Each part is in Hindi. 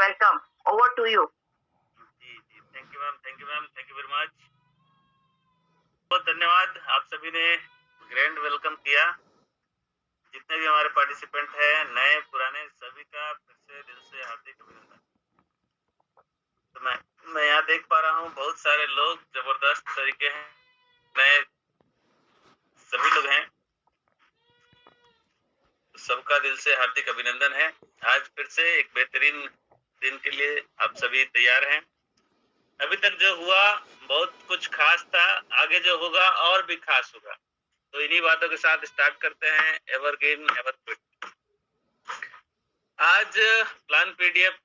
welcome. Over to you. जी जी, thank you ma'am, thank you ma'am, thank you very much. बहुत धन्यवाद, आप सभी ने ग्रैंड वेलकम किया। जितने भी हमारे पार्टिसिपेंट हैं, नए पुराने, सभी का फिर से दिल से हार्दिक अभिनंदन। तो मैं यहाँ देख पा रहा हूँ बहुत सारे लोग जबरदस्त तरीके हैं, नए सभी लोग हैं, तो सबका दिल से हार्दिक अभिनंदन है। आज फिर से एक बेहतरीन दिन के लिए आप सभी तैयार हैं। अभी तक जो हुआ बहुत कुछ खास था, आगे जो होगा और भी खास होगा। तो इन्हीं बातों के साथ स्टार्ट करते हैं एवरग्रीन एवरक्विक। आज प्लान पीडीएफ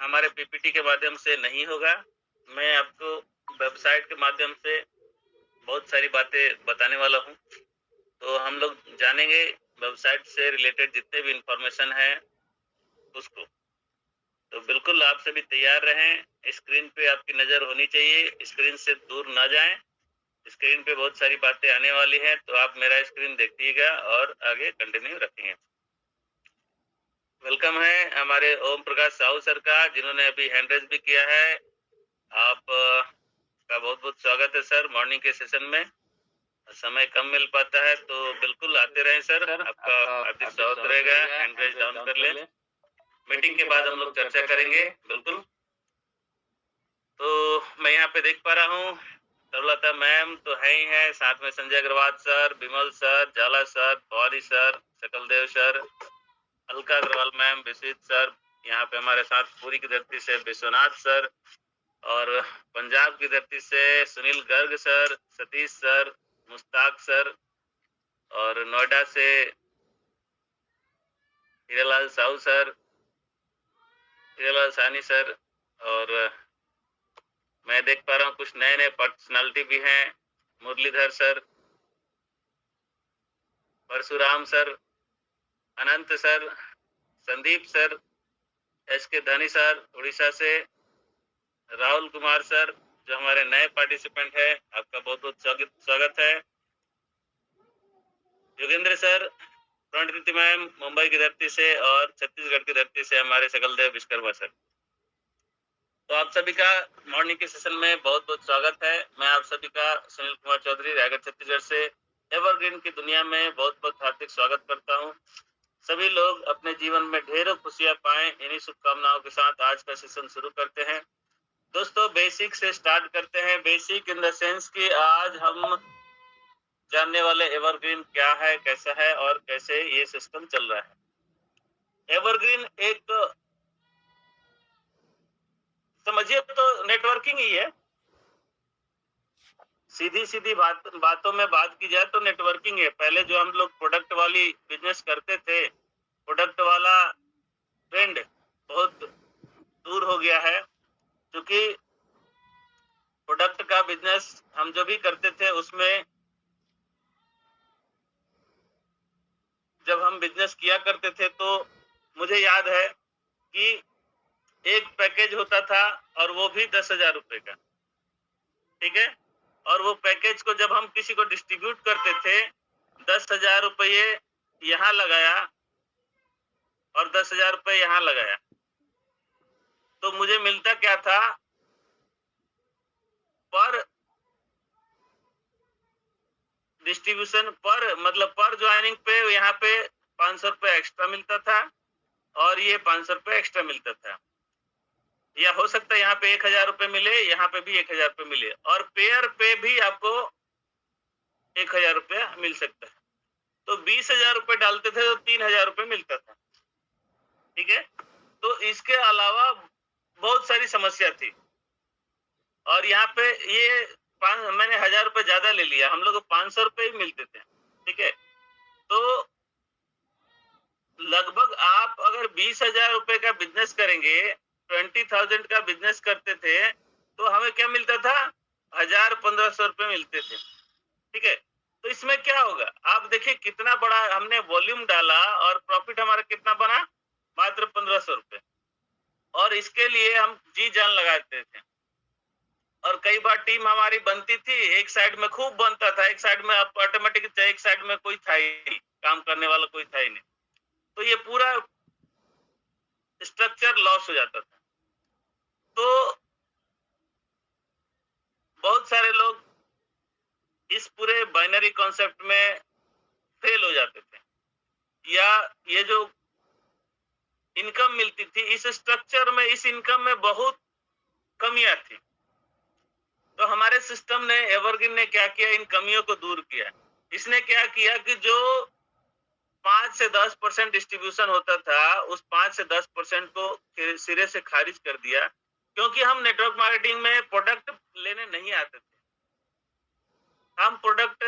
हमारे पीपीटी के माध्यम से नहीं होगा। मैं आपको वेबसाइट के माध्यम से बहुत सारी बातें बताने वाला हूँ, तो हम लोग जानेंगे वेबसाइट से रिलेटेड जितने भी इंफॉर्मेशन है उसको। तो बिल्कुल आप सभी तैयार रहें। स्क्रीन पे आपकी नजर होनी चाहिए, स्क्रीन से दूर ना जाएं। स्क्रीन पे बहुत सारी बातें आने वाली हैं, तो आप मेरा स्क्रीन देखिएगा और आगे कंटिन्यू रखेंगे। वेलकम है हमारे ओम प्रकाश साहू सर का, जिन्होंने अभी हैंड रेज भी किया है। आप का बहुत बहुत स्वागत है सर मॉर्निंग के सेशन में। समय कम मिल पाता है तो बिल्कुल आते रहें सर, आपका हार्दिक स्वागत रहेगा। हैंड रेज डाउन कर लें। मीटिंग के बाद हम लोग चर्चा करेंगे बिल्कुल। तो मैं यहाँ पे देख पा रहा हूँ तरुलता मैम तो है ही है, साथ में Sanjay Agarwal sir, Vimal sir, Jala sir, Pawari sir, Sakaldev sir, Alka Agarwal ma'am, Vishwit sir, यहाँ पे हमारे साथ पूरी की धरती से विश्वनाथ सर, और पंजाब की धरती से Sunil Garg sir, Satish sir, Mushtaq sir, और नोएडा से हीरालाल साहू सर, हीरालाल सानी सर, और मैं देख पा रहा हूँ कुछ नए नए पर्सनालिटी भी हैं। मुरलीधर सर, परशुराम सर, अनंत सर, संदीप सर, एस के धनी सर उड़ीसा से, राहुल कुमार सर जो हमारे नए पार्टिसिपेंट है, आपका बहुत बहुत स्वागत है। योगेंद्र सर, प्रणीति मैम मुंबई की धरती से, और छत्तीसगढ़ की धरती से हमारे सकलदेव विश्वकर्मा सर। तो आप सभी का मॉर्निंग के सेशन में बहुत बहुत स्वागत है। मैं आप सभी का सुनील कुमार चौधरी रायगढ़ छत्तीसगढ़ से एवरग्रीन की दुनिया में बहुत बहुत हार्दिक स्वागत करता हूँ। सभी लोग अपने जीवन में ढेरों खुशियां पाएं, इन्हीं शुभकामनाओं के साथ आज का सेशन शुरू करते हैं। दोस्तों बेसिक से स्टार्ट करते हैं। बेसिक इन द सेंस कि आज हम जानने वाले एवरग्रीन क्या है, कैसा है और कैसे ये सिस्टम चल रहा है। एवरग्रीन एक समझिए तो नेटवर्किंग ही है। सीधी सीधी बातों में बात की जाए तो नेटवर्किंग है। पहले जो हम लोग प्रोडक्ट वाली बिजनेस करते थे, प्रोडक्ट वाला ट्रेंड बहुत दूर हो गया है, क्योंकि प्रोडक्ट का बिजनेस हम जो भी करते थे उसमें जब हम बिजनेस किया करते थे तो मुझे याद है कि एक पैकेज होता था और वो भी 10,000 रुपए का, ठीक है। और वो पैकेज को जब हम किसी को डिस्ट्रीब्यूट करते थे, 10,000 रुपये यहाँ लगाया और 10,000 रुपये यहाँ लगाया, तो मुझे मिलता क्या था पर डिस्ट्रीब्यूशन पर, मतलब पर ज्वाइनिंग पे यहाँ पे 500 रुपये एक्स्ट्रा मिलता था और ये 500 रुपये एक्स्ट्रा मिलता था। या हो सकता है यहाँ पे 1,000 रुपये मिले, यहाँ पे भी 1,000 रुपये मिले, और पेयर पे भी आपको 1,000 रुपया मिल सकता है। तो 20,000 रुपये डालते थे तो 3,000 रुपये मिलता था, ठीक है। तो इसके अलावा बहुत सारी समस्या थी, और यहाँ पे ये मैंने 1,000 रुपये ज्यादा ले लिया, हम लोग को 500 रुपये ही मिलते थे, ठीक है। तो लगभग आप अगर 20,000 रुपये का बिजनेस करेंगे, 20,000 का बिजनेस करते थे, तो हमें क्या मिलता था, 1,000-1,500 रुपये मिलते थे, ठीक है। तो इसमें क्या होगा, आप देखिए कितना बड़ा हमने वॉल्यूम डाला और प्रॉफिट हमारा कितना बना, मात्र 1,500 रुपये। और इसके लिए हम जी जान लगाते थे, और कई बार टीम हमारी बनती थी, एक साइड में खूब बनता था, एक साइड में ऑटोमेटिक एक साइड में कोई था ही, काम करने वाला कोई था ही नहीं, तो ये पूरा स्ट्रक्चर लॉस हो जाता था। तो बहुत सारे लोग इस पूरे बाइनरी कॉन्सेप्ट में फेल हो जाते थे, या ये जो इनकम मिलती थी इस स्ट्रक्चर में, इस इनकम में बहुत कमियां थी। तो हमारे सिस्टम ने, एवरग्रीन ने क्या किया, इन कमियों को दूर किया। इसने क्या किया कि जो 5 से 10% डिस्ट्रीब्यूशन होता था, उस 5 से 10% को सिरे से खारिज कर दिया, क्योंकि हम नेटवर्क मार्केटिंग में प्रोडक्ट लेने नहीं आते थे। हम प्रोडक्ट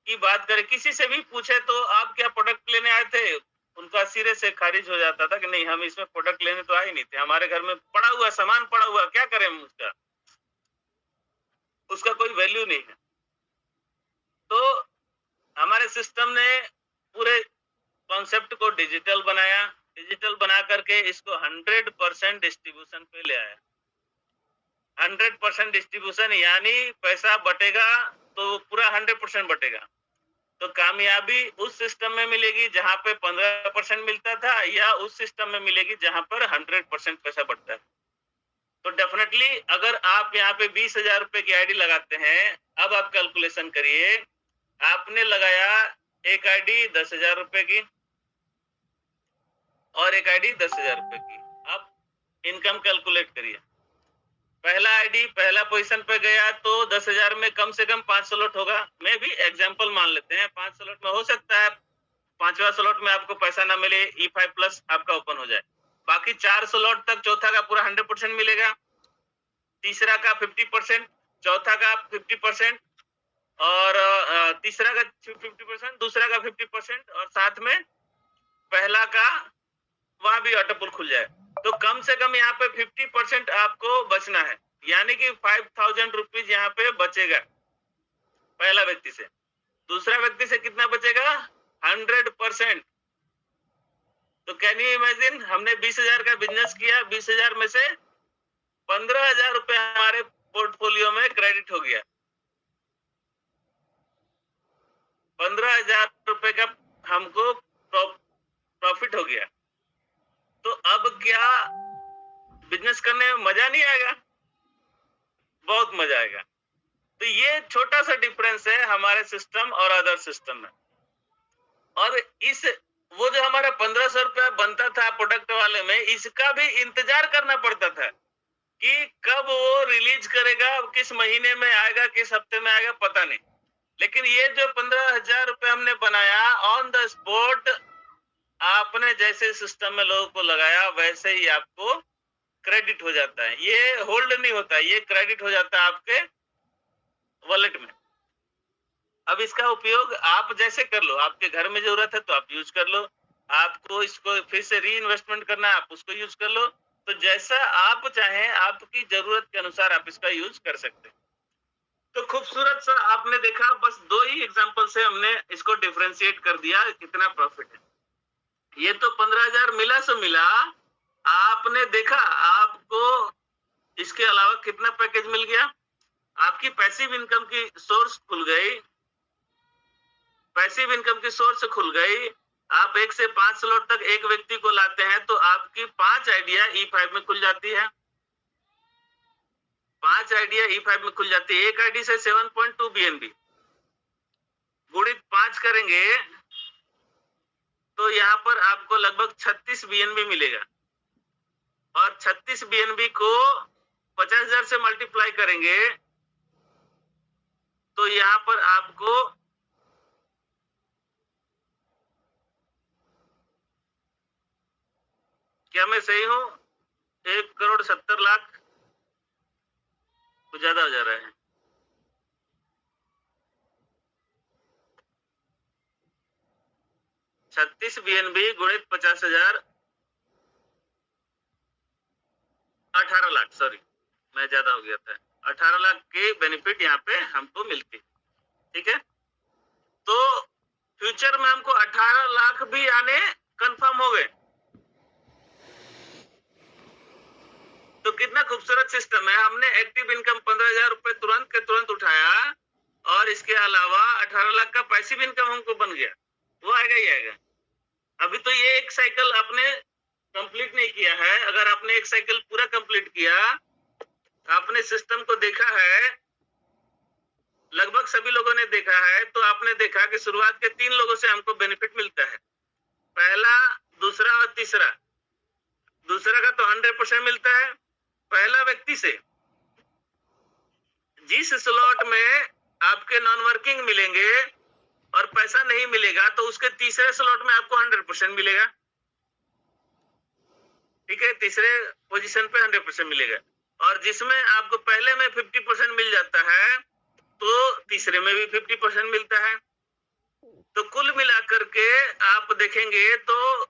की बात करें, किसी से भी पूछे तो आप क्या प्रोडक्ट लेने आए थे, उनका सिरे से खारिज हो जाता था कि नहीं, हम इसमें प्रोडक्ट लेने तो आए नहीं थे, हमारे घर में पड़ा हुआ सामान पड़ा हुआ, क्या करें हम उसका कोई वैल्यू नहीं है। तो हमारे सिस्टम ने पूरे कॉन्सेप्ट को डिजिटल बनाया, डिजिटल बना करके इसको 100% डिस्ट्रीब्यूशन पे ले आया। 100% डिस्ट्रीब्यूशन यानी पैसा बटेगा तो पूरा 100% बटेगा। तो कामयाबी उस सिस्टम में मिलेगी जहां पे 15% मिलता था, या उस सिस्टम में मिलेगी जहां पर 100% पैसा बटता है। तो डेफिनेटली अगर आप यहाँ पे 20,000 रुपए की आईडी लगाते हैं, अब आप कैलकुलेशन करिए, आपने लगाया एक आईडी 10,000 रुपए की और एक आईडी 10,000 रुपए की। अब इनकम कैलकुलेट करिए। पहला आईडी पहला पोजीशन पे गया तो 10,000 में कम से कम 5 स्लॉट होगा। मैं भी एग्जांपल मान लेते हैं, 5 स्लॉट में हो सकता है 5वां स्लॉट में आपको पैसा ना मिले, E5 प्लस आपका ओपन हो जाए। बाकी 4 स्लॉट तक चौथा का पूरा 100% मिलेगा, तीसरा का 50%, चौथा का 50% और तीसरा का 50%, दूसरा का 50% और साथ में पहला का वहां भी ऑटो पुल खुल जाए। तो कम से कम यहाँ पे 50% आपको बचना है, यानी कि 5,000 रुपीज यहाँ पे बचेगा पहला व्यक्ति से। दूसरा व्यक्ति से कितना बचेगा? 100%। तो कैन यू इमेजिन, हमने 20,000 का बिजनेस किया, 20,000 में से 15,000 रुपए हमारे पोर्टफोलियो में क्रेडिट हो गया। 15,000 रुपए का हमको प्रॉफिट हो गया। तो अब क्या बिजनेस करने में मजा नहीं आएगा? बहुत मजा आएगा। तो ये छोटा सा डिफरेंस है हमारे सिस्टम और अदर सिस्टम में। और इस वो जो हमारा 1,500 रुपया बनता था प्रोडक्ट वाले में, इसका भी इंतजार करना पड़ता था कि कब वो रिलीज करेगा, किस महीने में आएगा, किस हफ्ते में आएगा, पता नहीं। लेकिन ये जो 15,000 रुपए हमने बनाया ऑन द स्पॉट, आपने जैसे सिस्टम में लोगों को लगाया वैसे ही आपको क्रेडिट हो जाता है। ये होल्ड नहीं होता, ये क्रेडिट हो जाता है आपके वॉलेट में। अब इसका उपयोग आप जैसे कर लो, आपके घर में जरूरत है तो आप यूज कर लो, आपको इसको फिर से री इन्वेस्टमेंट करना है आप उसको यूज कर लो। तो जैसा आप चाहें, आपकी जरूरत के अनुसार आप इसका यूज कर सकते हैं। तो खूबसूरत सा आपने देखा, बस 2 ही एग्जांपल से हमने इसको डिफरेंशिएट कर दिया कितना प्रॉफिट है। ये तो 15,000 मिला सो मिला, आपने देखा आपको इसके अलावा कितना पैकेज मिल गया। आपकी पैसिव इनकम की सोर्स खुल गई, पैसिव इनकम की सोर्स खुल गई। आप 1 से 5 स्लॉट तक एक व्यक्ति को लाते हैं तो आपकी 5 आइडिया E5 में खुल जाती है। 5 आइडिया E5 में खुल जाती है। एक आईडी से 7.2 BNB गुणित 5 करेंगे तो यहाँ पर आपको लगभग 36 BNB मिलेगा। और 36 BNB को 50,000 से मल्टीप्लाई करेंगे तो यहाँ पर आपको क्या मैं सही हूं? 1,70,00,000 कुछ ज्यादा हो जा रहा है। 36 BNB गुणित 50,000, 18 लाख, सॉरी मैं ज्यादा हो गया था। 18 लाख के बेनिफिट यहाँ पे हमको मिलती, ठीक है। तो फ्यूचर में हमको 18 लाख भी आने कंफर्म हो गए। तो कितना खूबसूरत सिस्टम है। हमने एक्टिव इनकम 15,000 रुपए तुरंत के तुरंत उठाया और इसके अलावा 18 लाख का पैसिव इनकम हमको बन गया। वो आएगा ही आएगा। अभी तो ये एक साइकिल आपने कंप्लीट नहीं किया है। अगर आपने एक साइकिल पूरा कंप्लीट किया आपने सिस्टम को देखा है, लगभग सभी लोगों ने देखा है, तो आपने देखा कि शुरुआत के 3 लोगों से हमको बेनिफिट मिलता है, पहला, दूसरा और तीसरा। दूसरा का तो 100% मिलता है। पहला व्यक्ति से जिस स्लॉट में आपके नॉन वर्किंग मिलेंगे और पैसा नहीं मिलेगा, तो उसके तीसरे स्लॉट में आपको 100% मिलेगा। ठीक है, तीसरे पोजीशन पे 100% मिलेगा। और जिसमें आपको पहले में 50% मिल जाता है, तो तीसरे में भी 50% मिलता है। तो कुल मिलाकर के आप देखेंगे तो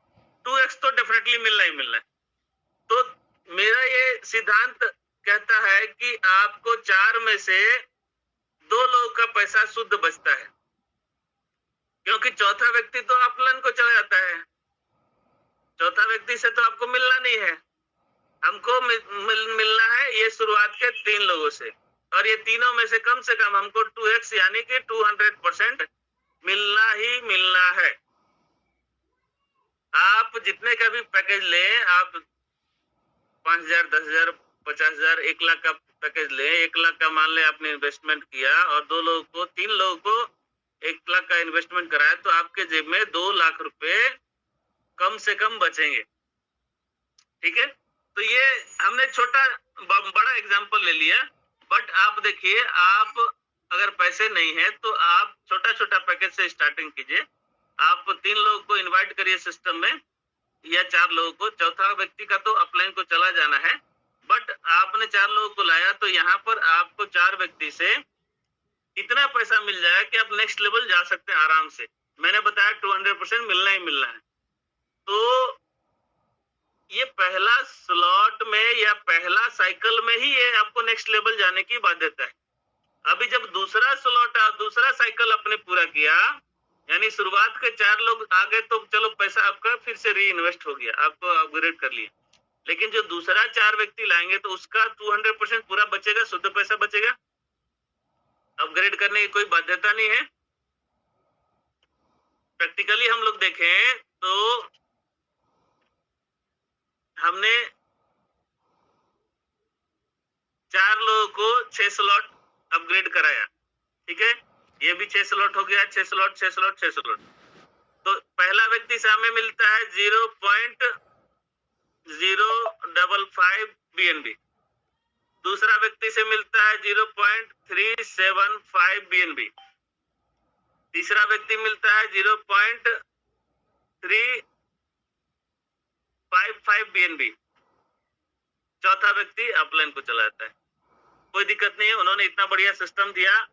2x तो डेफिनेटली मिलना ही मिलना है। तो मेरा ये सिद्धांत कहता है कि आपको 4 में से 2 लोगों का पैसा शुद्ध बचता है, क्योंकि चौथा व्यक्ति तो अपलाइन को चला जाता है। चौथा व्यक्ति से तो आपको मिलना नहीं है, हमको मिलना है ये शुरुआत के 3 लोगों से, और ये तीनों में से कम हमको 2x यानी कि 200% मिलना ही मिलना है। आप जितने का भी पैकेज लें, आप 5,000, 10,000, 50,000, 1 लाख का पैकेज लें, 1 लाख का मान लें आपने इन्वेस्टमेंट किया और 3 लोगों को 1 लाख का इन्वेस्टमेंट कराया, तो आपके जेब में 2 लाख रुपए कम से कम बचेंगे। ठीक है, तो ये हमने छोटा बड़ा एग्जांपल ले लिया, बट आप देखिए, आप अगर पैसे नहीं है तो आप छोटा छोटा पैकेज से स्टार्टिंग कीजिए। आप 3 लोगों को इनवाइट करिए सिस्टम में, या 4 लोगों को। चौथा व्यक्ति का तो अपलाइन को चला जाना है, बट आपने 4 लोगों को लाया, तो यहाँ पर आपको 4 व्यक्ति से इतना पैसा मिल जाएगा कि आप नेक्स्ट लेवल जा सकते हैं आराम से। मैंने बताया 200% मिलना ही मिलना है। तो ये पहला स्लॉट में या पहला साइकिल में ही ये आपको नेक्स्ट लेवल जाने की बाध्यता है। अभी जब दूसरा स्लॉट दूसरा साइकिल आपने पूरा किया, यानी शुरुआत के 4 लोग आ गए, तो चलो पैसा आपका फिर से री इन्वेस्ट हो गया, आपको अपग्रेड कर लिया। लेकिन जो दूसरा 4 व्यक्ति लाएंगे तो उसका 200% पूरा बचेगा, शुद्ध पैसा बचेगा, अपग्रेड करने की कोई बाध्यता नहीं है। प्रैक्टिकली हम लोग देखें तो हमने 4 लोगों को 6 स्लॉट अपग्रेड कराया। ठीक है, ये भी 6 स्लॉट हो गया, 6 स्लॉट 6 स्लॉट 6 स्लॉट। तो पहला व्यक्ति से हमें मिलता है 0.055 BNB, दूसरा व्यक्ति से मिलता है 0.375 BNB, तीसरा व्यक्ति मिलता है 0.355 BNB, चौथा व्यक्ति अपलाइन को चलाता है। कोई दिक्कत नहीं है, उन्होंने इतना बढ़िया सिस्टम दिया,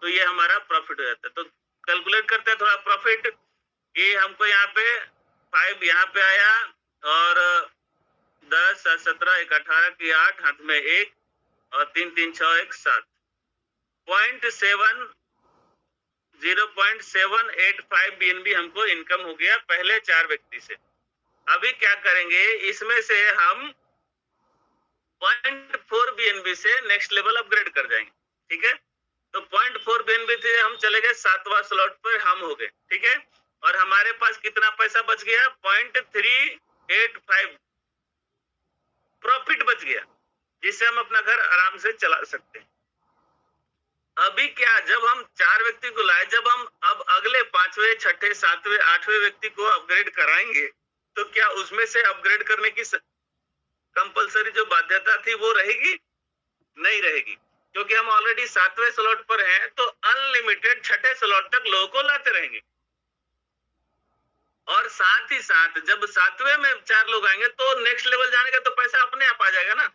तो ये हमारा प्रॉफिट हो जाता है। तो कैलकुलेट करते हैं थोड़ा प्रॉफिट। ये हमको यहाँ पे 5 यहाँ पे आया, और 10, 17, 1, 18 की 8, हाथ में 1, और 3, 3, 6, 1, 7, 0.785 BNB हमको इनकम हो गया पहले 4 व्यक्ति से। अभी क्या करेंगे, इसमें से हम 0.4 BNB से नेक्स्ट लेवल अपग्रेड कर जाएंगे। ठीक है, तो 0.4 BNB से हम चले गए 7वां स्लॉट पर, हम हो गए। ठीक है, और हमारे पास कितना पैसा बच गया, 0.385 प्रॉफिट बच गया, जिससे हम अपना घर आराम से चला सकते हैं। अभी क्या, जब हम 4 व्यक्ति को लाए, जब हम अब अगले 5वें, 6ठे, 7वें, 8वें व्यक्ति को अपग्रेड कराएंगे, तो क्या उसमें से अपग्रेड करने की कंपलसरी जो बाध्यता थी वो रहेगी? नहीं रहेगी, क्योंकि हम ऑलरेडी 7वें स्लॉट पर हैं, तो अनलिमिटेड 6ठे स्लॉट तक लोगों को लाते रहेंगे। और साथ ही साथ जब 7वें में 4 लोग आएंगे, तो नेक्स्ट लेवल जाने का तो पैसा अपने आप आ जाएगा ना।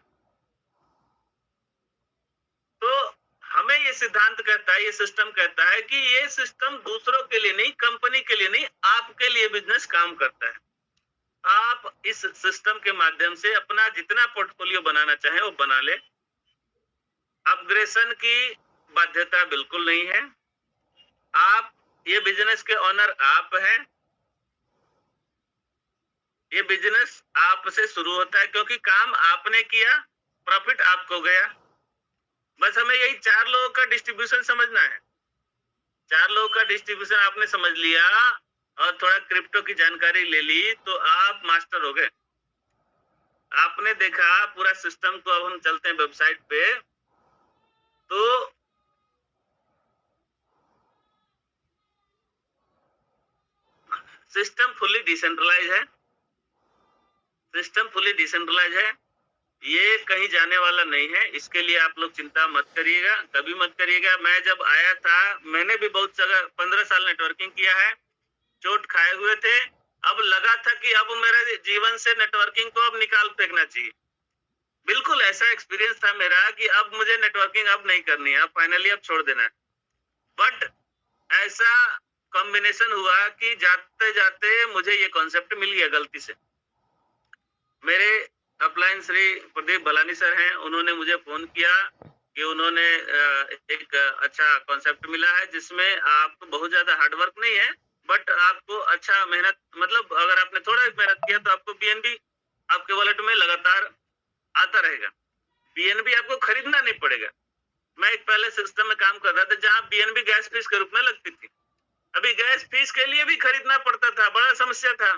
तो हमें ये सिद्धांत कहता है, ये सिस्टम कहता है कि ये सिस्टम दूसरों के लिए नहीं, कंपनी के लिए नहीं, आपके लिए बिजनेस काम करता है। आप इस सिस्टम के माध्यम से अपना जितना पोर्टफोलियो बनाना चाहे वो बना ले। अपग्रेडेशन की बाध्यता बिल्कुल नहीं है। आप, ये बिजनेस के ऑनर आप हैं, ये बिजनेस आपसे शुरू होता है, क्योंकि काम आपने किया, प्रॉफिट आपको गया। बस हमें यही 4 लोगों का डिस्ट्रीब्यूशन समझना है। 4 लोगों का डिस्ट्रीब्यूशन आपने समझ लिया और थोड़ा क्रिप्टो की जानकारी ले ली, तो आप मास्टर हो गए। आपने देखा पूरा सिस्टम को, अब हम चलते हैं वेबसाइट पे, तो सिस्टम फुली डिसेंट्रलाइज है, सिस्टम फुली डिसेंट्रलाइज है, ये कहीं जाने वाला नहीं है। इसके लिए आप लोग चिंता मत करिएगा, कभी मत करिएगा। मैं जब आया था, मैंने भी बहुत जगह 15 साल नेटवर्किंग किया है, चोट खाए हुए थे। अब लगा था कि अब मेरे जीवन से नेटवर्किंग को अब निकाल फेंकना चाहिए। बिल्कुल ऐसा एक्सपीरियंस था मेरा कि अब मुझे नेटवर्किंग अब नहीं करनी है, अब फाइनली अब छोड़ देना है। बट ऐसा कॉम्बिनेशन हुआ कि जाते जाते मुझे ये कॉन्सेप्ट मिल गया गलती से। मेरे अपलाइन श्री प्रदीप भलानी सर हैं, उन्होंने मुझे फोन किया कि उन्होंने एक अच्छा कॉन्सेप्ट मिला है जिसमें आपको बहुत ज्यादा हार्डवर्क नहीं है, बट आपको अच्छा मेहनत, मतलब अगर आपने थोड़ा मेहनत किया तो आपको बीएनबी आपके वॉलेट में लगातार आता रहेगा। बीएनबी आपको खरीदना नहीं पड़ेगा। मैं एक पहले सिस्टम में काम कर रहा था जहाँ बीएनबी गैस फीस के रूप में लगती थी। अभी गैस फीस के लिए भी खरीदना पड़ता था, बड़ा समस्या था।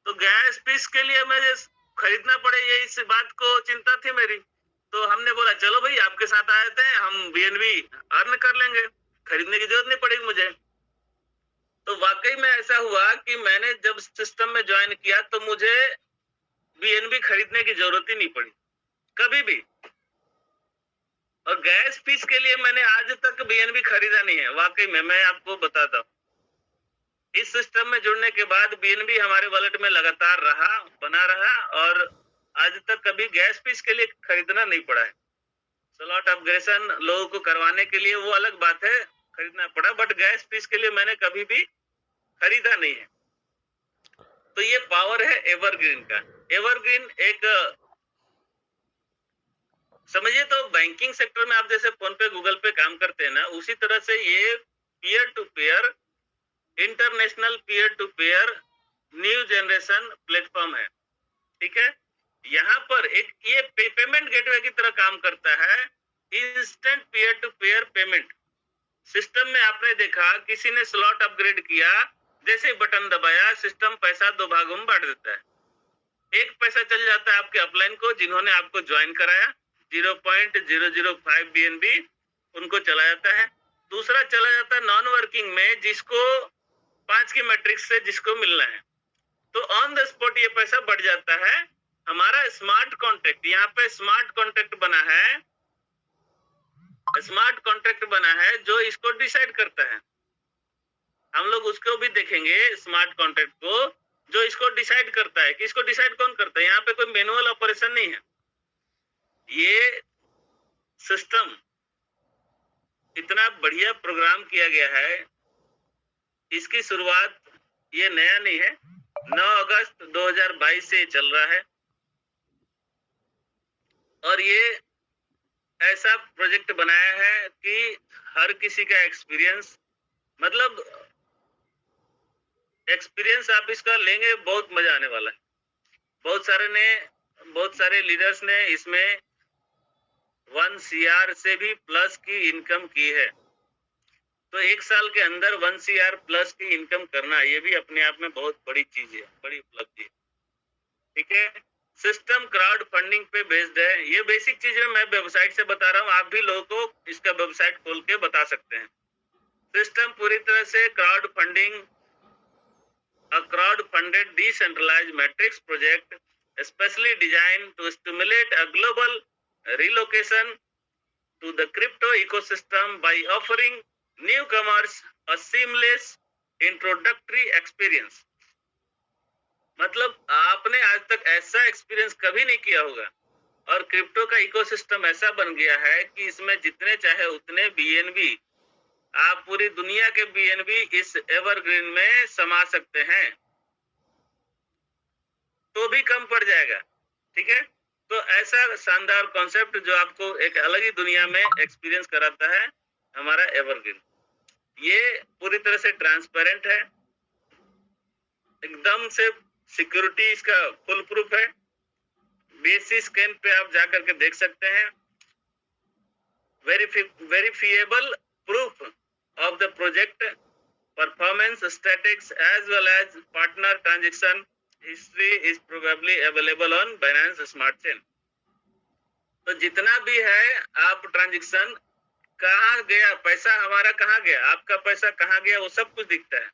तो गैस फीस के लिए मुझे खरीदना पड़े, ये इस बात को चिंता थी मेरी। तो हमने बोला चलो भाई आपके साथ आए थे, हम बीएनबी अर्न कर लेंगे, खरीदने की जरूरत नहीं पड़ेगी मुझे। तो वाकई में ऐसा हुआ कि मैंने जब सिस्टम में ज्वाइन किया तो मुझे बीएनबी खरीदने की जरूरत ही नहीं पड़ी कभी भी। और गैस फीस के लिए मैंने आज तक बीएनबी खरीदा नहीं है। वाकई में मैं आपको बताता हूँ, इस सिस्टम में जुड़ने के बाद बीएनबी हमारे वॉलेट में लगातार रहा, बना रहा, और आज तक कभी गैस फीस के लिए खरीदना नहीं पड़ा है। स्लॉट अपग्रेडेशन लोगों को करवाने के लिए वो अलग बात है, खरीदना पड़ा, बट गैस फीस के लिए मैंने कभी भी खरीदा नहीं है। तो ये पावर है एवरग्रीन का। एवरग्रीन एक समझिए तो बैंकिंग सेक्टर में आप जैसे फोन पे गूगल पे काम करते हैं ना, उसी तरह से ये peer to peer, international peer to peer new generation platform है। ठीक है, यहाँ पर एक ये पेमेंट गेटवे की तरह काम करता है। Instant peer to peer payment system में आपने देखा किसी ने स्लॉट अपग्रेड किया, जैसे बटन दबाया सिस्टम पैसा दो भागों में बांट देता है। एक पैसा चल जाता है आपके अपलाइन को, जिन्होंने आपको ज्वाइन कराया, 0.005 बीएनबी उनको चला जाता है। दूसरा चला जाता है नॉन वर्किंग में, जिसको 5 की मैट्रिक्स से जिसको मिलना है, तो ऑन द स्पॉट ये पैसा बढ़ जाता है। हमारा स्मार्ट कॉन्ट्रैक्ट, यहाँ पे स्मार्ट कॉन्ट्रैक्ट बना है, स्मार्ट कॉन्ट्रैक्ट बना है जो इसको डिसाइड करता है। हम लोग उसको भी देखेंगे, स्मार्ट कॉन्ट्रैक्ट को, जो इसको डिसाइड करता है कि इसको डिसाइड कौन करता है। यहाँ पे कोई मैनुअल ऑपरेशन नहीं है। ये सिस्टम इतना बढ़िया प्रोग्राम किया गया है, इसकी शुरुआत ये नया नहीं है, 9 अगस्त 2022 से चल रहा है। और ये ऐसा प्रोजेक्ट बनाया है कि हर किसी का एक्सपीरियंस, मतलब एक्सपीरियंस आप इसका लेंगे, बहुत मजा आने वाला है। बहुत सारे लीडर्स ने इसमें 1 CR से भी प्लस की इनकम की है। तो 1 साल के अंदर 1 CR प्लस की इनकम करना, ये भी अपने आप में बहुत बड़ी चीज है, बड़ी उपलब्धि है। ठीक है, सिस्टम क्राउड फंडिंग पे बेस्ड है। ये बेसिक चीज है, मैं वेबसाइट से बता रहा हूँ, आप भी लोगों को इसका वेबसाइट खोल के बता सकते हैं। सिस्टम पूरी तरह से crowd funding, a crowd-funded decentralized matrix project especially designed to stimulate a global relocation to the crypto ecosystem by offering newcomers a seamless introductory experience। मतलब आपने आज तक ऐसा एक्सपीरियंस कभी नहीं किया होगा, और क्रिप्टो का इकोसिस्टम ऐसा बन गया है कि इसमें जितने चाहे उतने बीएनबी, आप पूरी दुनिया के बीएनबी इस एवरग्रीन में समा सकते हैं, तो भी कम पड़ जाएगा। ठीक है, तो ऐसा शानदार कॉन्सेप्ट जो आपको एक अलग ही दुनिया में एक्सपीरियंस कराता है हमारा एवरग्रीन। ये पूरी तरह से ट्रांसपेरेंट है, एकदम से सिक्योरिटी इसका फुल प्रूफ है। बेसिस स्कैन पे आप जाकर के देख सकते हैं। Verifiable proof of the project performance statistics as well as partner transaction history is probably available on Binance smart chain. तो जितना भी है आप ट्रांजेक्शन कहाँ गया, पैसा हमारा कहाँ गया, आपका पैसा कहाँ गया, वो सब कुछ दिखता है।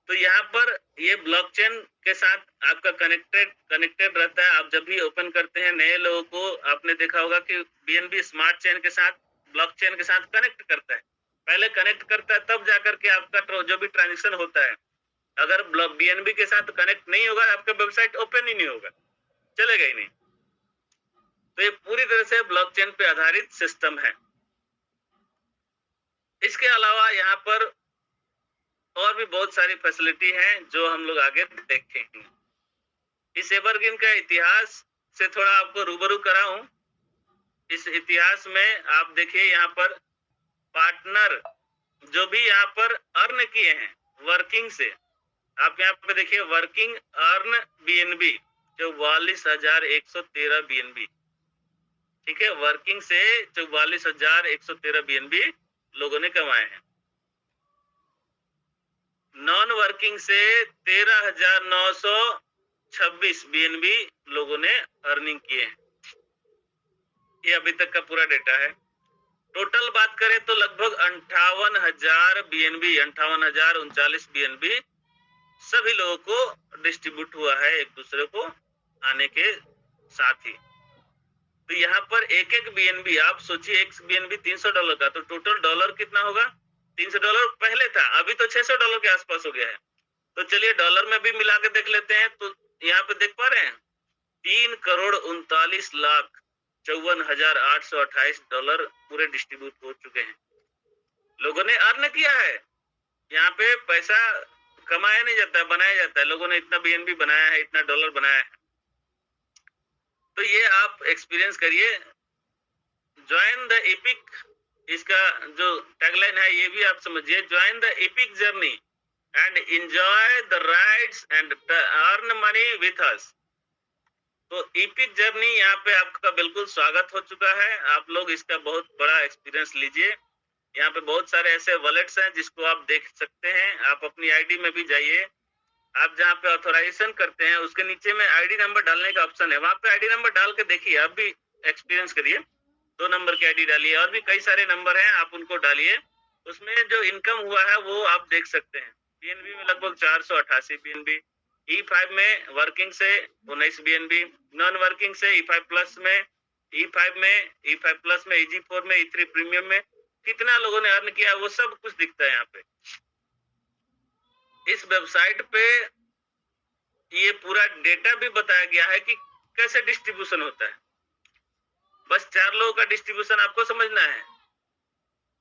तो यहाँ पर ये ब्लॉकचेन के साथ आपका कनेक्टेड रहता है। आप जब भी ओपन करते हैं नए लोगों को, आपने देखा होगा कि बीएनबी स्मार्ट चेन के साथ ब्लॉकचेन के साथ कनेक्ट करता है। पहले कनेक्ट करता है तब जाकर के आपका जो भी ट्रांजेक्शन होता है। अगर बीएनबी के साथ कनेक्ट नहीं होगा आपका वेबसाइट ओपन ही नहीं होगा, चलेगा ही नहीं। तो ये पूरी तरह से ब्लॉकचेन पे आधारित सिस्टम है। इसके अलावा यहाँ पर और भी बहुत सारी फैसिलिटी हैं जो हम लोग आगे देखेंगे। इस एवरग्रीन का इतिहास से थोड़ा आपको रूबरू कराऊं। इस इतिहास में आप देखिए यहाँ पर पार्टनर जो भी यहाँ पर अर्न किए हैं वर्किंग से, आप यहाँ पे देखिए वर्किंग अर्न बीएनबी 44,113 बीएनबी, ठीक है। वर्किंग से 44,113 बीएनबी लोगों ने कमाए हैं। नॉन वर्किंग से 13,926 बीएनबी लोगों ने अर्निंग किए हैं। ये अभी तक का पूरा डेटा है। टोटल बात करें तो लगभग 58,000 बीएनबी, 58,039 बीएनबी सभी लोगों को डिस्ट्रीब्यूट हुआ है एक दूसरे को आने के साथ ही। तो यहाँ पर एक एक बीएनबी आप सोचिए, एक बीएनबी $300 का, तो टोटल डॉलर कितना होगा? $300 पहले था, अभी तो $600 के आसपास हो गया है। तो चलिए डॉलर में भी मिला के देख लेते हैं। तो यहाँ पे देख पा रहे हैं $3,39,54,828 पूरे डिस्ट्रीब्यूट हो चुके हैं। लोगों ने अर्न किया है। यहाँ पे पैसा कमाया नहीं जाता है, बनाया जाता है। लोगों ने इतना बीएनबी बनाया है, इतना डॉलर बनाया है। तो ये आप एक्सपीरियंस करिए। ज्वाइन द एपिक, इसका जो टैगलाइन है ये भी आप समझिए, join the epic journey and enjoy the rides and earn money with us. तो एपिक जर्नी यहाँ पे आपका बिल्कुल स्वागत हो चुका है। आप लोग इसका बहुत बड़ा एक्सपीरियंस लीजिए। यहाँ पे बहुत सारे ऐसे वॉलेट्स हैं जिसको आप देख सकते हैं। आप अपनी आईडी में भी जाइए, आप जहाँ पे ऑथोराइजेशन करते हैं उसके नीचे में आईडी नंबर डालने का ऑप्शन है, वहां पे आईडी नंबर डाल के देखिए, आप भी एक्सपीरियंस करिए। 2 नंबर की आईडी डालिए, और भी कई सारे नंबर हैं आप उनको डालिए। उसमें जो इनकम हुआ है वो आप देख सकते हैं। बीएनबी में लगभग 488 बीएनबी, E5 में वर्किंग से 19 बीएनबी, नॉन वर्किंग से E5 प्लस में, E5 में, E5 प्लस में, EG4 में, E3 प्रीमियम में कितना लोगों ने अर्न किया वो सब कुछ दिखता है यहाँ पे। इस वेबसाइट पे ये पूरा डेटा भी बताया गया है कि कैसे डिस्ट्रीब्यूशन होता है। बस 4 लोगों का डिस्ट्रीब्यूशन आपको समझना है।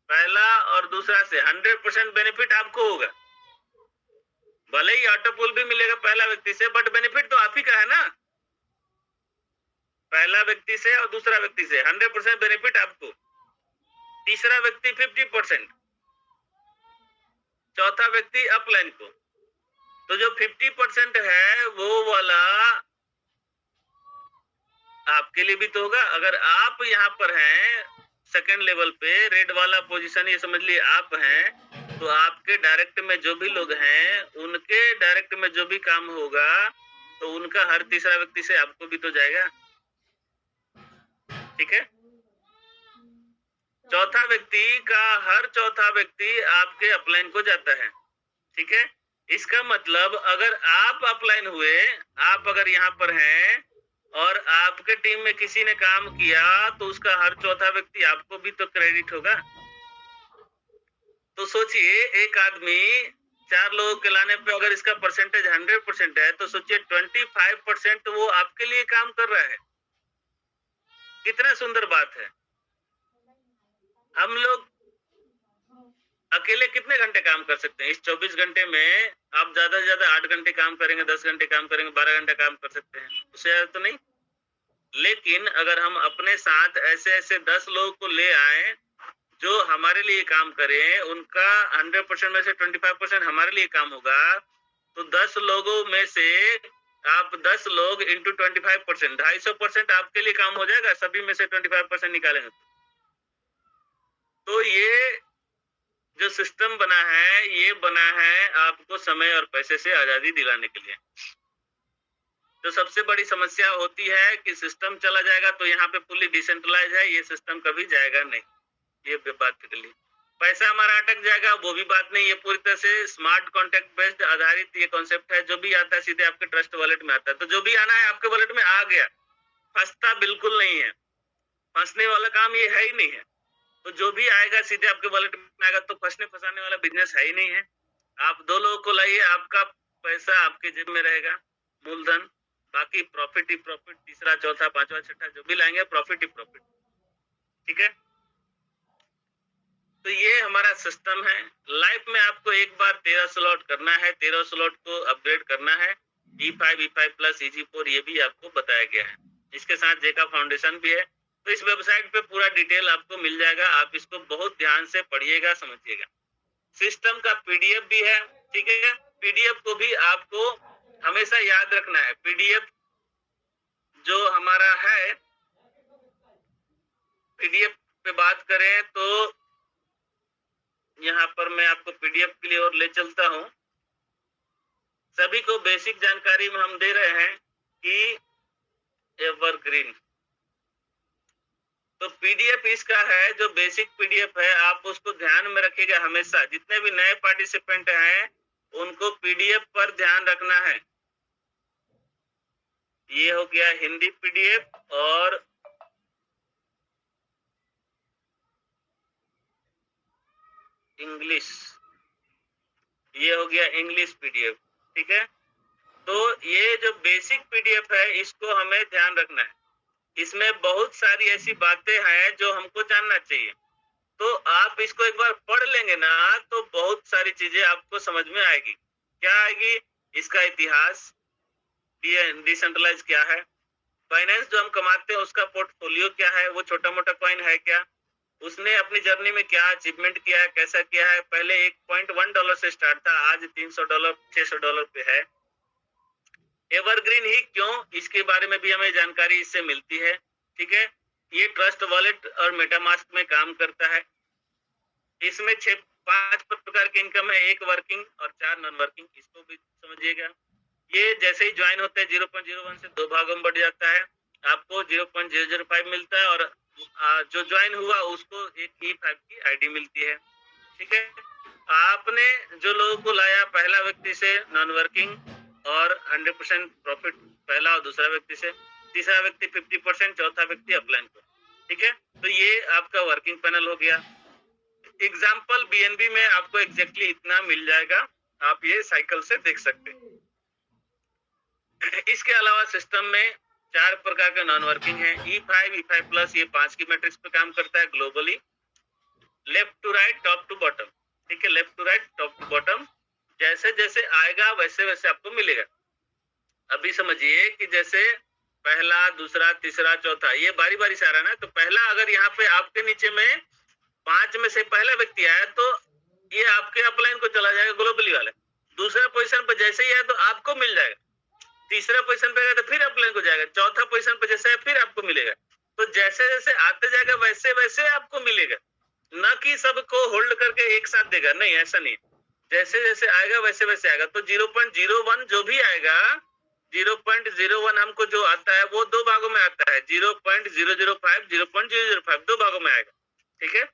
पहला और दूसरा से 100% बेनिफिट आपको होगा। भले ही ऑटो पुल भी मिलेगा पहला व्यक्ति से, बट बेनिफिट तो आप ही का है ना। पहला व्यक्ति से और दूसरा व्यक्ति से 100% बेनिफिट आपको, तीसरा व्यक्ति 50%, चौथा व्यक्ति अपलाइन को। तो जो 50% है वो वाला आपके लिए भी तो होगा। अगर आप यहाँ पर हैं सेकंड लेवल पे, रेड वाला पोजीशन ये समझ लिए आप हैं, तो आपके डायरेक्ट में जो भी लोग हैं उनके डायरेक्ट में जो भी काम होगा तो उनका हर तीसरा व्यक्ति से आपको भी तो जाएगा, ठीक है। चौथा व्यक्ति का हर चौथा व्यक्ति आपके अपलाइन को जाता है, ठीक है। इसका मतलब अगर आप अपलाइन हुए, आप अगर यहाँ पर हैं और आपके टीम में किसी ने काम किया तो उसका हर चौथा व्यक्ति आपको भी तो क्रेडिट होगा। तो सोचिए एक आदमी 4 लोगों के लाने पे अगर इसका परसेंटेज 100% है तो सोचिए 25% वो आपके लिए काम कर रहा है। कितना सुंदर बात है। हम लोग अकेले कितने घंटे काम कर सकते हैं? इस 24 घंटे में आप ज्यादा से ज्यादा 8 घंटे काम करेंगे, 10 घंटे काम करेंगे, 12 घंटे काम कर सकते हैं, उससे ज्यादा तो नहीं। लेकिन अगर हम अपने साथ ऐसे ऐसे 10 लोगों को ले आए जो हमारे लिए काम करें, उनका 100% में से 25% हमारे लिए काम होगा, तो 10 लोगों में से आप 10 लोग इंटू 25%, 250% आपके लिए काम हो जाएगा। सभी में से 25% निकालेंगे तो ये जो सिस्टम बना है ये बना है आपको समय और पैसे से आजादी दिलाने के लिए। तो सबसे बड़ी समस्या होती है कि सिस्टम चला जाएगा तो यहाँ पे फुल्ली डिसेंट्रलाइज है, ये सिस्टम कभी जाएगा नहीं, ये बात के लिए। पैसा हमारा अटक जाएगा वो भी बात नहीं, ये पूरी तरह से स्मार्ट कॉन्टैक्ट बेस्ड आधारित ये कॉन्सेप्ट है। जो भी आता है सीधे आपके ट्रस्ट वॉलेट में आता है, तो जो भी आना है आपके वॉलेट में आ गया, फंसता बिल्कुल नहीं है, फंसने वाला काम ये है ही नहीं है। तो जो भी आएगा सीधे आपके वॉलेट में आएगा, तो फंसने फंसाने वाला बिजनेस है ही नहीं है। आप 2 लोगों को लाइए, आपका पैसा आपके जेब में रहेगा, मूलधन, बाकी प्रॉफिट ही प्रॉफिट, तीसरा चौथा पांचवा छठा जो भी लाएंगे प्रॉफिट ही प्रॉफिट। ठीक है, तो ये हमारा सिस्टम है। लाइफ में आपको एक बार 13 स्लॉट करना है, 13 स्लॉट को अपग्रेड करना है। E5, E5 प्लस EG4 ये भी आपको बताया गया है। इसके साथ जे का फाउंडेशन भी है। तो इस वेबसाइट पे पूरा डिटेल आपको मिल जाएगा, आप इसको बहुत ध्यान से पढ़िएगा, समझिएगा। सिस्टम का पीडीएफ भी है, ठीक है। पीडीएफ को भी आपको हमेशा याद रखना है। पीडीएफ जो हमारा है, पीडीएफ पे बात करें तो यहाँ पर मैं आपको पीडीएफ के लिए और ले चलता हूँ। सभी को बेसिक जानकारी में हम दे रहे हैं कि एवरग्रीन, तो पीडीएफ इसका है जो बेसिक पीडीएफ है, आप उसको ध्यान में रखिएगा हमेशा। जितने भी नए पार्टिसिपेंट हैं उनको पीडीएफ पर ध्यान रखना है। ये हो गया हिंदी पीडीएफ और इंग्लिश, ये हो गया इंग्लिश पीडीएफ, ठीक है। तो ये जो बेसिक पीडीएफ है इसको हमें ध्यान रखना है। इसमें बहुत सारी ऐसी बातें हैं जो हमको जानना चाहिए। तो आप इसको एक बार पढ़ लेंगे ना तो बहुत सारी चीजें आपको समझ में आएगी। क्या आएगी? इसका इतिहास, डिसेंट्रलाइज क्या है, फाइनेंस जो हम कमाते हैं उसका पोर्टफोलियो क्या है, वो छोटा मोटा कॉइन है क्या, उसने अपनी जर्नी में क्या अचीवमेंट किया है, कैसा किया है। पहले $1.1 से स्टार्ट था, आज $300 $600 पे है। एवरग्रीन ही क्यों, इसके बारे में भी हमें जानकारी इससे मिलती है, ठीक है। ये ट्रस्ट वॉलेट और मेटामास्क में काम करता है। इसमें 5 प्रकार की इनकम है, 1 वर्किंग और 4 नॉन वर्किंग, इसको भी समझिएगा। ये जैसे ही ज्वाइन होते हैं 0.01 से 2 भागों में बढ़ जाता है, आपको 0.005 मिलता है और जो ज्वाइन हुआ उसको एक E5 की आईडी मिलती है, ठीक है। आपने जो लोगों को लाया पहला व्यक्ति से नॉन वर्किंग और 100% प्रॉफिट पहला और दूसरा व्यक्ति से, तीसरा व्यक्ति 50%, चौथा व्यक्ति अपलाइन को, ठीक है। तो ये आपका वर्किंग पैनल हो गया। एग्जाम्पल बीएनबी में आपको एग्जैक्टली इतना मिल जाएगा, आप ये साइकिल से देख सकते हैं। इसके अलावा सिस्टम में 4 प्रकार के नॉन वर्किंग है। E5, E5 प्लस ये 5 की मैट्रिक्स पे काम करता है globally, left to right, top to bottom, ठीक है। Left to right, top to bottom, जैसे जैसे आएगा वैसे वैसे आपको मिलेगा। अभी समझिए कि जैसे पहला, दूसरा, तीसरा, चौथा, ये बारी बारी से आ रहा है ना। तो पहला अगर यहाँ पे आपके नीचे में 5 में से पहला व्यक्ति आया तो ये आपके अपलाइन को चला जाएगा ग्लोबली वाले। दूसरा पोजीशन पे जैसे ही है तो आपको मिल जाएगा, तीसरा पोजीशन पे गया तो फिर अपलाइन को जाएगा, चौथा पोजीशन पे जैसे है फिर आपको मिलेगा। तो जैसे जैसे आते जाएगा वैसे वैसे आपको मिलेगा, न कि सबको होल्ड करके एक साथ देगा, नहीं, ऐसा नहीं। जैसे जैसे आएगा वैसे वैसे आएगा। तो 0.01 जो भी आएगा, 0.01 हमको जो आता है वो 2 भागों में आता है, 0.005, 0.005 2 भागों में आएगा, ठीक है।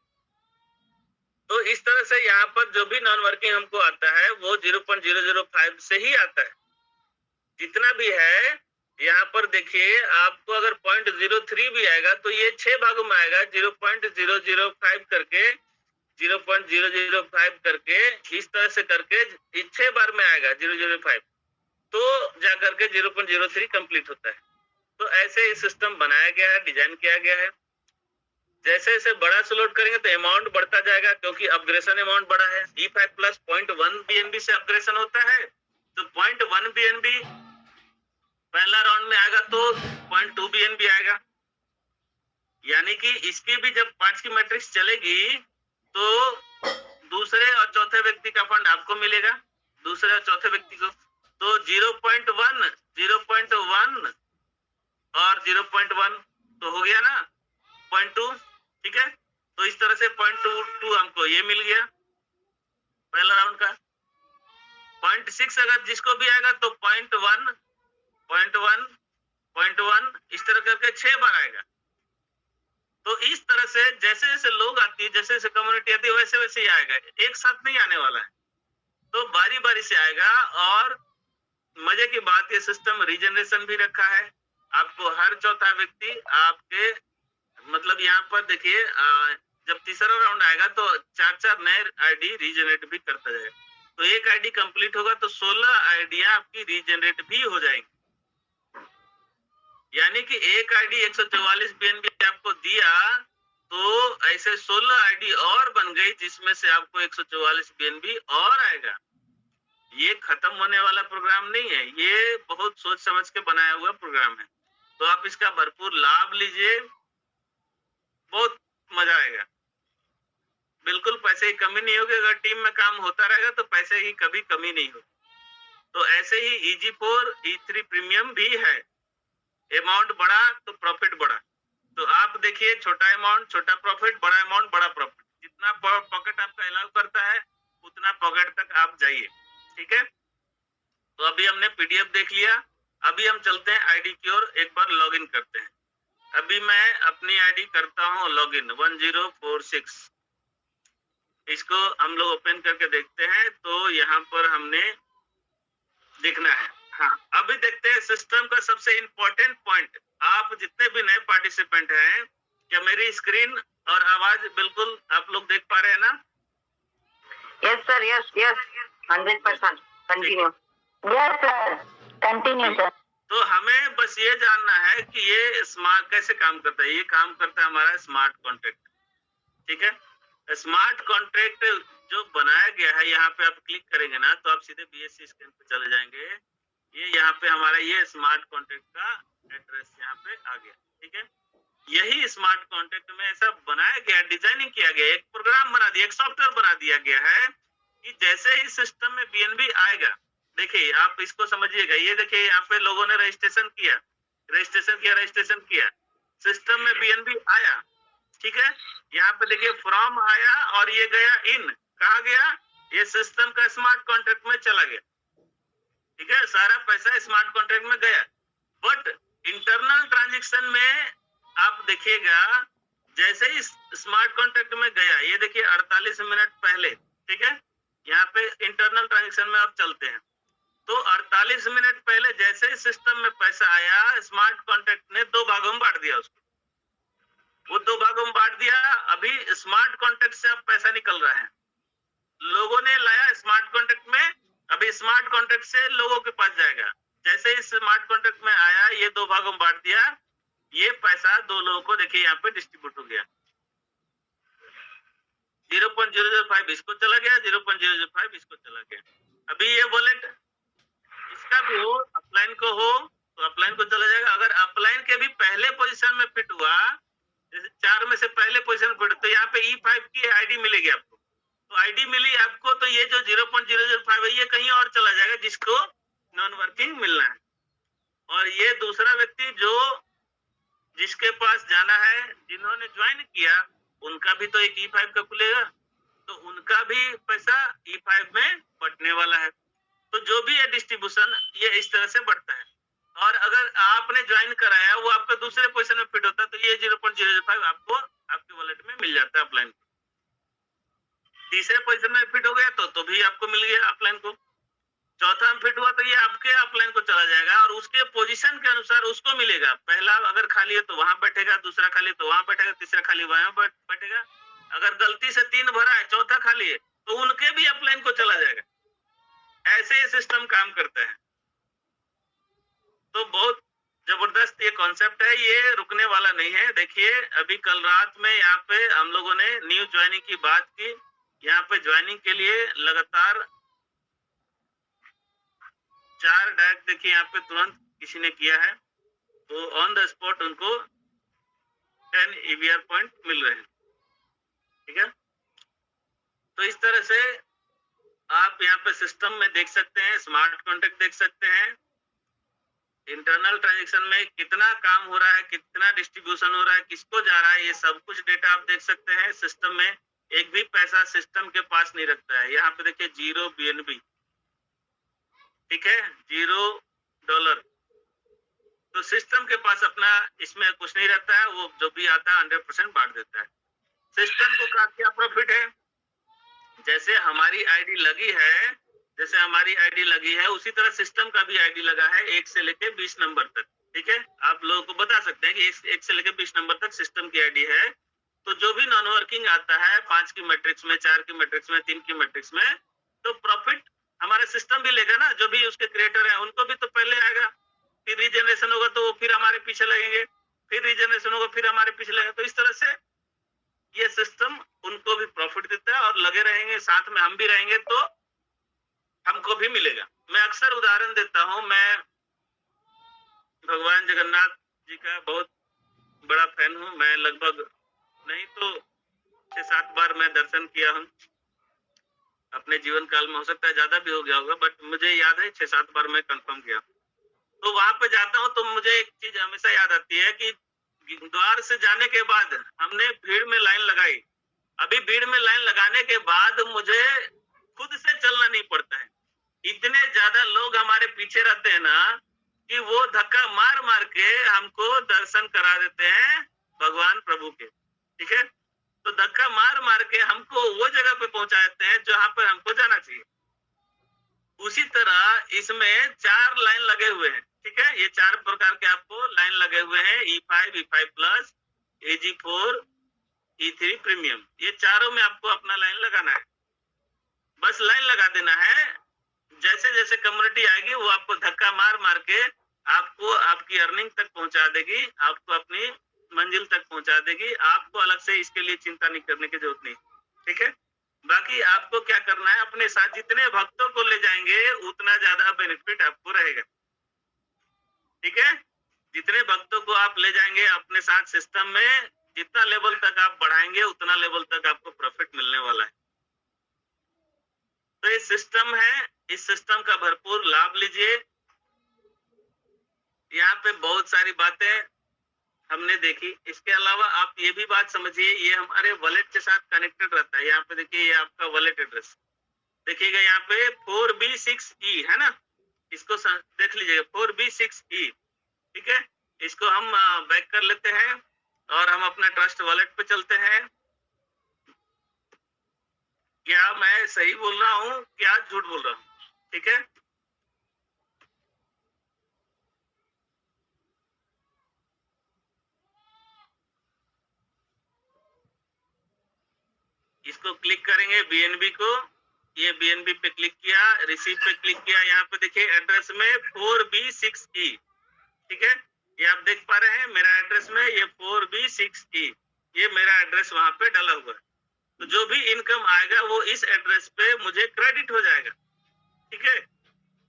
तो इस तरह से यहाँ पर जो भी नॉन वर्किंग हमको आता है वो 0.005 से ही आता है। जितना भी है यहाँ पर देखिए, आपको अगर 0.03 भी आएगा तो ये 6 भागों में आएगा, 0.005 करके, 0.005 करके, इस तरह से करके 6 बार में आएगा 0.005, तो जा करके 0.03 कंप्लीट होता है। तो ऐसे ही सिस्टम बनाया गया है, डिजाइन किया गया है। जैसे जैसे बड़ा स्लॉट करेंगे तो अमाउंट बढ़ता जाएगा, क्योंकि अपग्रेशन अमाउंट बड़ा है। E5 प्लस 0.1 BNB से अपग्रेशन होता है, तो 0.1 BNB पहला राउंड में आएगा तो 0.2 BNB आएगा। यानी कि इसकी भी जब 5 की मैट्रिक्स चलेगी तो दूसरे और चौथे व्यक्ति का फंड आपको मिलेगा, दूसरे और चौथे व्यक्ति को। तो 0.1, 0.1 और 0.1 तो हो गया ना 0.2, ठीक है। तो इस तरह से 0.22 हमको ये मिल गया, पहला राउंड का। 0.6 अगर जिसको भी आएगा तो 0.1, 0.1, 0.1 इस तरह करके 6 बार आएगा। तो इस तरह से जैसे जैसे लोग आती है, जैसे जैसे कम्युनिटी आती है, वैसे वैसे ही आएगा, एक साथ नहीं आने वाला है। तो बारी बारी से आएगा। और मजे की बात, ये सिस्टम रीजनरेशन भी रखा है। आपको हर चौथा व्यक्ति आपके मतलब यहाँ पर देखिए, जब तीसरा राउंड आएगा तो 4-4 नए आईडी रीजनरेट भी करता जाएगा। तो एक आईडी कंप्लीट होगा तो 16 आईडियां आपकी रीजनरेट भी हो जाएंगी। यानी कि एक आईडी 144 बीएनबी आपको दिया तो ऐसे 16 आईडी और बन गई, जिसमें से आपको 144 बीएनबी और आएगा। ये खत्म होने वाला प्रोग्राम नहीं है, ये बहुत सोच समझ के बनाया हुआ प्रोग्राम है। तो आप इसका भरपूर लाभ लीजिए, बहुत मजा आएगा। बिल्कुल पैसे की कमी नहीं होगी। अगर टीम में काम होता रहेगा तो पैसे की कभी कमी नहीं होगी। तो ऐसे ही EG4 E3 प्रीमियम भी है। अमाउंट बढ़ा तो प्रॉफिट बढ़ा। तो आप देखिए, छोटा अमाउंट छोटा प्रॉफिट, बड़ा अमाउंट बड़ा प्रॉफिट। जितना पॉकेट आपका अलाउ करता है उतना पॉकेट तक आप जाइए। ठीक है, तो अभी हमने पीडीएफ देख लिया। अभी हम चलते हैं आईडी की ओर, एक बार लॉगिन करते हैं। अभी मैं अपनी आईडी करता हूँ लॉगिन 1046। इसको हम लोग ओपन करके देखते हैं। तो यहाँ पर हमने देखना है। हाँ, अभी देखते हैं सिस्टम का सबसे इम्पोर्टेंट पॉइंट। आप जितने भी नए पार्टिसिपेंट हैं, क्या मेरी स्क्रीन और आवाज बिल्कुल आप लोग देख पा रहे हैं ना? Yes sir, yes yes, 100%। Continue. Yes sir, continue sir. तो हमें बस ये जानना है कि ये स्मार्ट कैसे काम करता है। ये काम करता है हमारा स्मार्ट कॉन्ट्रैक्ट। ठीक है, स्मार्ट कॉन्ट्रैक्ट जो बनाया गया है, यहाँ पे आप क्लिक करेंगे ना तो आप सीधे BSC स्क्रीन पे चले जाएंगे। ये यहाँ पे हमारा ये स्मार्ट कॉन्ट्रैक्ट का एड्रेस यहाँ पे आ गया। ठीक है, यही स्मार्ट कॉन्ट्रैक्ट में ऐसा बनाया गया, डिजाइनिंग किया गया, एक प्रोग्राम बना दिया, एक सॉफ्टवेयर बना दिया गया है कि जैसे ही सिस्टम में BNB आएगा, देखिए आप इसको समझिएगा। ये देखिए यहाँ पे लोगों ने रजिस्ट्रेशन किया, सिस्टम में BNB आया। ठीक है, यहाँ पे देखिए फ्रॉम आया और ये गया इन, कहा गया, ये सिस्टम का स्मार्ट कॉन्ट्रैक्ट में चला गया। ठीक है, सारा पैसा स्मार्ट कॉन्ट्रैक्ट में गया। बट इंटरनल ट्रांजेक्शन में आप देखिएगा, जैसे ही स्मार्ट कॉन्ट्रैक्ट में गया, ये देखिए 48 मिनट पहले। ठीक है, यहाँ पे इंटरनल ट्रांजेक्शन में आप चलते हैं तो 48 मिनट पहले जैसे ही सिस्टम में पैसा आया, स्मार्ट कॉन्ट्रैक्ट ने 2 भागों में बांट दिया उसको। वो 2 भागों में बांट दिया। अभी स्मार्ट कॉन्ट्रैक्ट से अब पैसा निकल रहा है, लोगों ने लाया स्मार्ट कॉन्ट्रैक्ट में, अभी स्मार्ट कॉन्ट्रैक्ट से लोगों के पास जाएगा। जैसे ही स्मार्ट कॉन्ट्रैक्ट में आया, ये 2 भागों में बांट दिया, ये पैसा 2 लोगों को देखिए यहाँ पे डिस्ट्रीब्यूट हो गया। 0.005 इसको चला गया, 0.005 इसको चला गया। अभी ये वॉलेट इसका भी हो, अपलाइन को हो तो अपलाइन को चला जाएगा। अगर अपलाइन के भी पहले पोजीशन में फिट हुआ, जैसे 4 में से पहले पोजीशन फिट, तो यहाँ पे E5 की आईडी मिलेगी आपको। तो आईडी मिली आपको, तो ये जो 0.005 है ये कहीं और चला जाएगा जिसको नॉन वर्किंग मिलना है। और ये दूसरा व्यक्ति जो जिसके पास जाना है, जिन्होंने ज्वाइन किया, उनका भी तो एक E5 का खुलेगा, तो उनका भी पैसा E5 में बटने वाला है। तो जो भी है डिस्ट्रीब्यूशन, ये इस तरह से बढ़ता है। और अगर आपने ज्वाइन कराया, वो आपका दूसरे पोजीशन में फिट होता है, तो ये 0.005 आपको आपके वॉलेट में मिल जाता है अपलाइन को। तीसरे पोजीशन में फिट हो गया तो भी आपको मिल गया अपलाइन को। चौथा में फिट हुआ तो ये आपके अपलाइन को चला जाएगा और उसके पोजीशन के अनुसार उसको मिलेगा। पहला अगर खाली है तो वहां बैठेगा, दूसरा खाली है तो वहां बैठेगा, तीसरा खाली वहां बैठेगा। अगर गलती से 3 भरा है, चौथा खाली है, तो उनके भी अपलाइन को चला जाएगा। ऐसे ये सिस्टम काम करता है। तो बहुत जबरदस्त ये कॉन्सेप्ट है, ये रुकने वाला नहीं है। देखिए अभी कल रात में यहाँ पे हम लोगों ने न्यू ज्वाइनिंग की बात की। यहाँ पे ज्वाइनिंग के लिए लगातार 4 डायरेक्ट देखिए यहाँ पे तुरंत किसी ने किया है, तो ऑन द स्पॉट उनको 10 EVR पॉइंट मिल रहे हैं। ठीक है, तो इस तरह से आप यहाँ पे सिस्टम में देख सकते हैं, स्मार्ट कॉन्ट्रैक्ट देख सकते हैं, इंटरनल ट्रांजैक्शन में कितना काम हो रहा है, कितना डिस्ट्रीब्यूशन हो रहा है, किसको जा रहा है, ये सब कुछ डेटा आप देख सकते हैं सिस्टम में। एक भी पैसा सिस्टम के पास नहीं रखता है। यहाँ पे देखिए 0 BNB, ठीक है, $0। तो सिस्टम के पास अपना इसमें कुछ नहीं रहता है, वो जो भी आता है 100% बांट देता है। सिस्टम को क्या प्रॉफिट है, जैसे हमारी आईडी लगी है, जैसे हमारी आईडी लगी है उसी तरह सिस्टम का भी आईडी लगा है 1 से लेके 20 नंबर तक, ठीक है। आप लोगों को बता सकते हैं कि 1 से लेके 20 नंबर तक सिस्टम की आईडी है। तो जो भी नॉन वर्किंग आता है 5 की मैट्रिक्स में, 4 की मैट्रिक्स में, 3 की मैट्रिक्स में, तो प्रॉफिट हमारा सिस्टम भी लेगा ना। जो भी उसके क्रिएटर है उनको भी तो पहले आएगा, फिर रीजनरेशन होगा तो वो फिर हमारे पीछे लगेंगे, फिर रीजनरेशन होगा फिर हमारे पीछे लगेंगे। तो इस तरह से ये सिस्टम उनको भी प्रॉफिट देता है और लगे रहेंगे, साथ में हम भी रहेंगे तो हमको भी मिलेगा। मैं अक्सर उदाहरण देता हूँ, मैं भगवान जगन्नाथ जी का बहुत बड़ा फैन हूँ। मैं लगभग नहीं तो 6-7 बार मैं दर्शन किया हूँ अपने जीवन काल में, हो सकता है ज्यादा भी हो गया होगा, बट मुझे याद है 6-7 बार मैं कंफर्म किया। तो वहां पे जाता हूँ तो मुझे एक चीज हमेशा याद आती है कि द्वार से जाने के बाद हमने भीड़ में लाइन लगाई। अभी भीड़ में लाइन लगाने के बाद मुझे खुद से चलना नहीं पड़ता है, इतने ज्यादा लोग हमारे पीछे रहते हैं ना कि वो धक्का मार मार के हमको दर्शन करा देते हैं भगवान प्रभु के, ठीक है। तो धक्का मार मार के हमको वो जगह पे पहुंचा देते हैं जहां पर हमको जाना चाहिए। उसी तरह इसमें 4 लाइन लगे हुए हैं, ठीक है। ये 4 प्रकार के आपको लाइन लगे हुए हैं, E5, E5 plus, AG4, E3 premium. ये चारों में आपको अपना लाइन लगाना है, बस लाइन लगा देना है। जैसे जैसे कम्युनिटी आएगी वो आपको धक्का मार मार के आपको आपकी अर्निंग तक पहुंचा देगी, आपको अपनी मंजिल तक पहुंचा देगी। आपको अलग से इसके लिए चिंता नहीं करने की जरूरत नहीं, ठीक है। बाकी आपको क्या करना है, अपने साथ जितने भक्तों को ले जाएंगे उतना ज्यादा बेनिफिट आपको रहेगा, ठीक है। जितने भक्तों को आप ले जाएंगे अपने साथ सिस्टम में, जितना लेवल तक आप बढ़ाएंगे उतना लेवल तक आपको प्रॉफिट मिलने वाला है। तो ये सिस्टम है, इस सिस्टम का भरपूर लाभ लीजिए। यहाँ पे बहुत सारी बातें हमने देखी। इसके अलावा आप ये भी बात समझिए, ये हमारे वॉलेट के साथ कनेक्टेड रहता है। यहाँ पे देखिए ये आपका वॉलेट एड्रेस देखिएगा, यहाँ पे 4B6E है ना, इसको देख लीजिएगा 4B6E, ठीक है। इसको हम बैक कर लेते हैं और हम अपना ट्रस्ट वॉलेट पे चलते हैं। क्या मैं सही बोल रहा हूँ, क्या झूठ बोल रहा हूँ, ठीक है। इसको क्लिक करेंगे BNB को, ये BNB पे क्लिक किया, रिसीव पे क्लिक किया। यहाँ पे देखिए एड्रेस में 4B6E, ठीक है। ये आप देख पा रहे हैं मेरा एड्रेस में ये 4B6E, ये मेरा एड्रेस वहां पे डाला हुआ है। तो जो भी इनकम आएगा वो इस एड्रेस पे मुझे क्रेडिट हो जाएगा, ठीक है।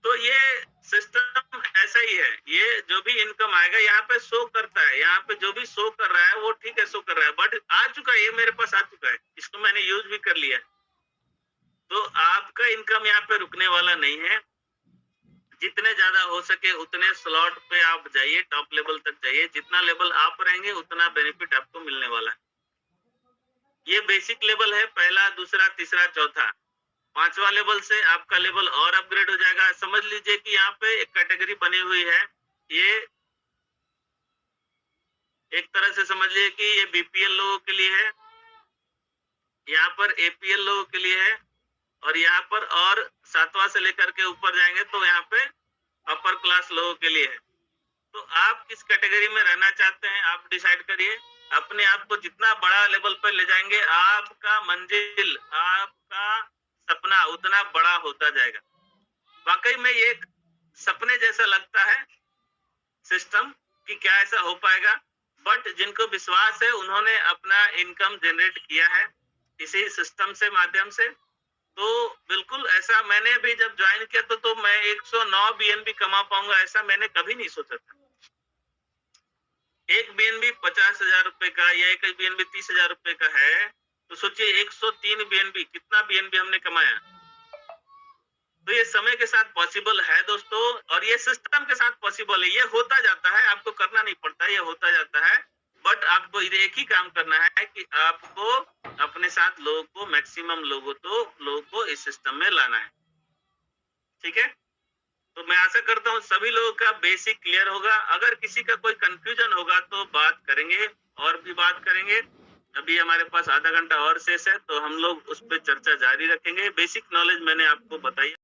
तो ये सिस्टम ऐसा ही है, ये जो भी इनकम आएगा यहाँ पे शो करता है, यहाँ पे जो भी शो कर रहा है वो ठीक है शो कर रहा है, बट आ चुका है, ये मेरे पास आ चुका है, इसको मैंने यूज भी कर लिया। तो आपका इनकम यहाँ पे रुकने वाला नहीं है। जितने ज्यादा हो सके उतने स्लॉट पे आप जाइए, टॉप लेवल तक जाइए। जितना लेवल आप रहेंगे उतना बेनिफिट आपको मिलने वाला है। ये बेसिक लेवल है, पहला, दूसरा, तीसरा, चौथा। 5वां लेवल से आपका लेवल और अपग्रेड हो जाएगा। समझ लीजिए कि यहाँ पे एक कैटेगरी बनी हुई है, ये एक तरह से समझ लीजिए कि ये BPL लोगों के लिए है, यहाँ पर APL लोगों के लिए है, और यहाँ पर और 7वां से लेकर के ऊपर जाएंगे तो यहाँ पे अपर क्लास लोगों के लिए है। तो आप किस कैटेगरी में रहना चाहते हैं आप डिसाइड करिए। अपने आप को जितना बड़ा लेवल पर ले जाएंगे आपका मंजिल, आपका सपना उतना बड़ा होता जाएगा। वाकई में ये एक सपने जैसा लगता है सिस्टम कि क्या ऐसा हो पाएगा, बट जिनको विश्वास है उन्होंने अपना इनकम जनरेट किया है इसी सिस्टम से माध्यम से। तो बिल्कुल ऐसा मैंने भी जब ज्वाइन किया तो मैं 109 BNB कमा पाऊंगा ऐसा मैंने कभी नहीं सोचा था। एक BNB 50,000 रुपए का या एक BNB 30,000 रुपए का है, तो सोचिए 103 BNB, कितना BNB हमने कमाया। तो ये समय के साथ पॉसिबल है दोस्तों, और ये सिस्टम के साथ पॉसिबल है। ये होता जाता है, आपको करना नहीं पड़ता, ये होता जाता है। बट आपको एक ही काम करना है कि आपको अपने साथ लोगों को, मैक्सिमम लोगों को इस सिस्टम में लाना है। ठीक है, तो मैं आशा करता हूँ सभी लोगों का बेसिक क्लियर होगा। अगर किसी का कोई कंफ्यूजन होगा तो बात करेंगे, और भी बात करेंगे। अभी हमारे पास आधा घंटा और शेष है, तो हम लोग उस पर चर्चा जारी रखेंगे। बेसिक नॉलेज मैंने आपको बताई।